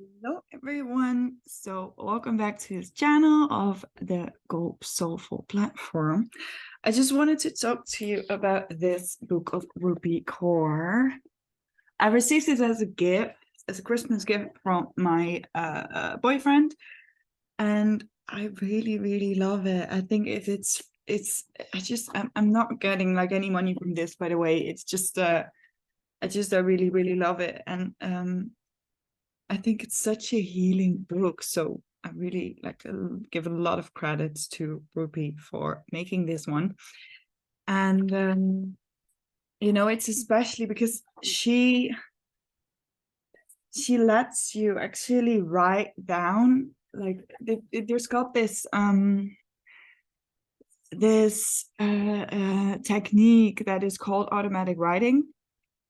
Hello everyone. So welcome back to this channel of the Go Soulful platform. I just wanted to talk to you about this book of Rupi Kaur. I received it as a gift, as a Christmas gift from my boyfriend, and I really love it. I think if I'm not getting like any money from this, by the way. It's just I really love it, and I think it's such a healing book. So I really like to give a lot of credits to Rupi for making this one. And it's especially because she lets you actually write down, like there's got this technique that is called automatic writing.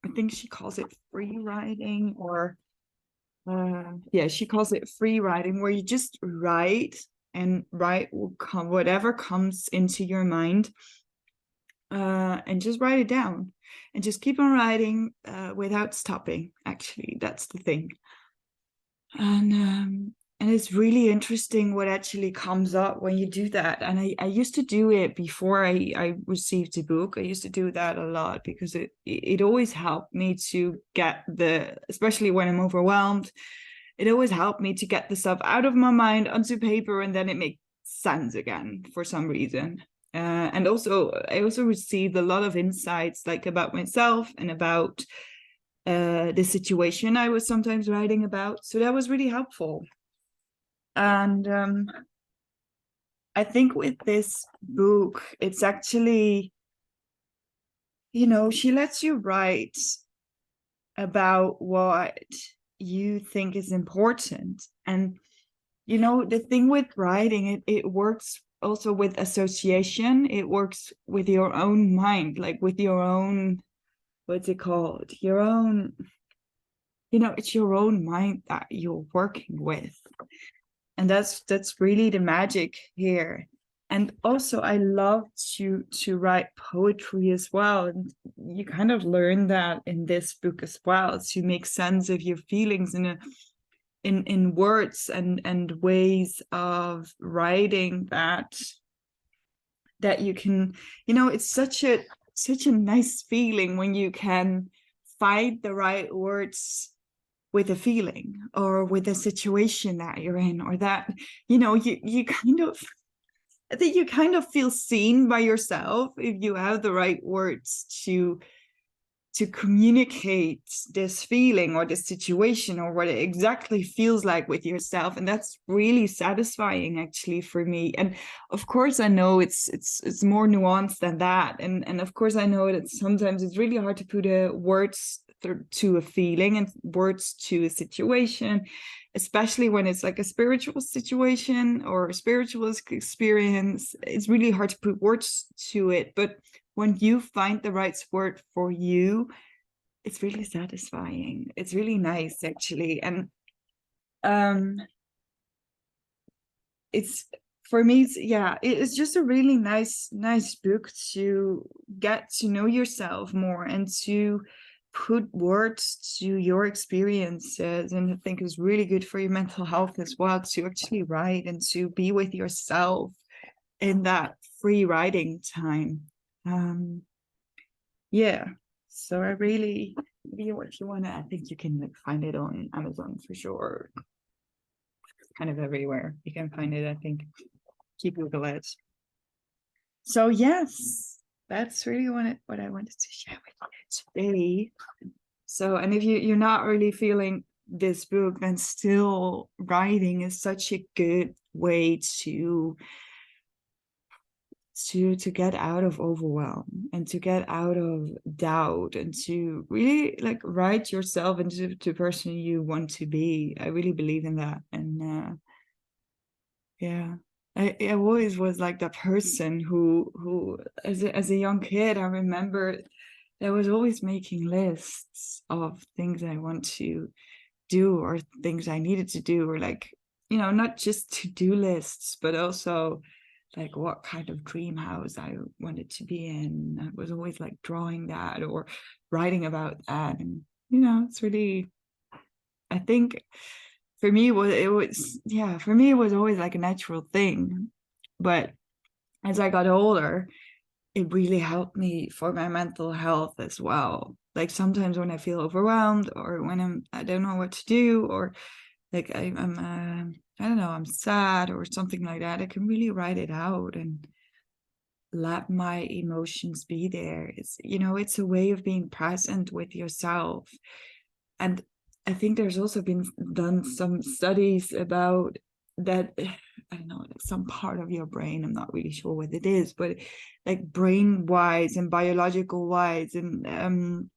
I think she calls it free writing, or she calls it free writing, where you just write and write whatever comes into your mind, and just write it down and just keep on writing without stopping. Actually, that's the thing. And it's really interesting what actually comes up when you do that. And I used to do it before I received the book. I used to do that a lot because it always helped me to get especially when I'm overwhelmed, it always helped me to get the stuff out of my mind onto paper, and then it makes sense again for some reason. And also, I also received a lot of insights, like about myself and about the situation I was sometimes writing about. So that was really helpful. And I think with this book, it's actually, she lets you write about what you think is important. And the thing with writing, it works also with association. It works with your own mind, like with your own, what's it called, your own, it's your own mind that you're working with. And that's really the magic here. And also, I love to write poetry as well. And you kind of learn that in this book as well, to make sense of your feelings in words and ways of writing that you can, it's such a nice feeling when you can find the right words with a feeling or with a situation that you're in, or that you kind of, I think you kind of feel seen by yourself if you have the right words to communicate this feeling or this situation or what it exactly feels like with yourself. And that's really satisfying, actually, for me. And of course, I know it's more nuanced than that. And of course, I know that sometimes it's really hard to put words to a feeling and words to a situation, especially when it's like a spiritual situation or a spiritual experience. It's really hard to put words to it. But when you find the right word for you, it's really satisfying. It's really nice, actually. And it's, for me, it's just a really nice book to get to know yourself more and to put words to your experiences. And I think it's really good for your mental health as well, to actually write and to be with yourself in that free writing time. So I really, what you want to, I think you can find it on Amazon for sure. Kind of everywhere you can find it, I think. Keep Google it. So yes, that's really what I wanted to share with you today. So, and if you're not really feeling this book, then still writing is such a good way to get out of overwhelm and to get out of doubt and to really like write yourself into the person you want to be. I really believe in that. And I always was like that person who as a young kid, I remember I was always making lists of things I want to do or things I needed to do, or like, not just to-do lists, but also like what kind of dream house I wanted to be in. I was always like drawing that or writing about that. And it's really, I think for me, for me, it was always like a natural thing. But as I got older, it really helped me for my mental health as well. Like sometimes when I feel overwhelmed, or when I don't know what to do, or like I don't know, I'm sad or something like that, I can really write it out and let my emotions be there. It's a way of being present with yourself. And I think there's also been done some studies about that. I don't know, like some part of your brain, I'm not really sure what it is, but like brain wise and biological wise and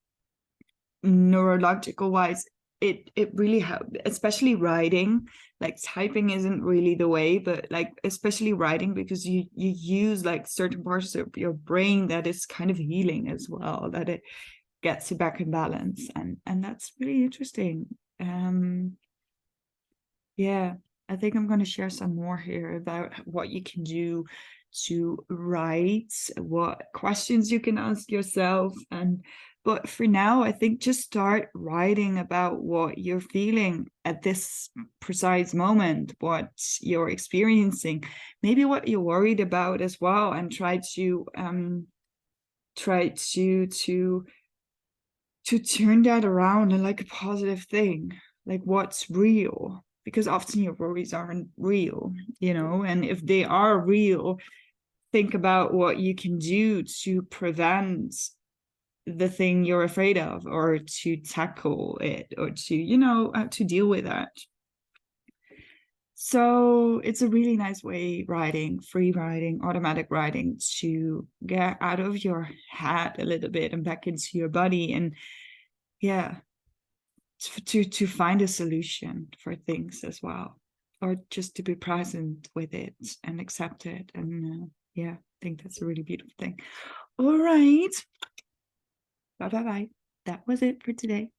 neurological wise, it really helped, especially writing. Like typing isn't really the way, but like especially writing, because you use like certain parts of your brain that is kind of healing as well, that it gets you back in balance, and that's really interesting. Yeah, I think I'm going to share some more here about what you can do to write, what questions you can ask yourself. But for now, I think just start writing about what you're feeling at this precise moment, what you're experiencing, maybe what you're worried about as well, and try to turn that around and like a positive thing, like what's real, because often your worries aren't real, and if they are real, think about what you can do to prevent the thing you're afraid of, or to tackle it, or to deal with that. So it's a really nice way, writing, free writing, automatic writing, to get out of your head a little bit and back into your body, and yeah, to find a solution for things as well, or just to be present with it and accept it. And yeah, I think that's a really beautiful thing. All right, bye. That was it for today.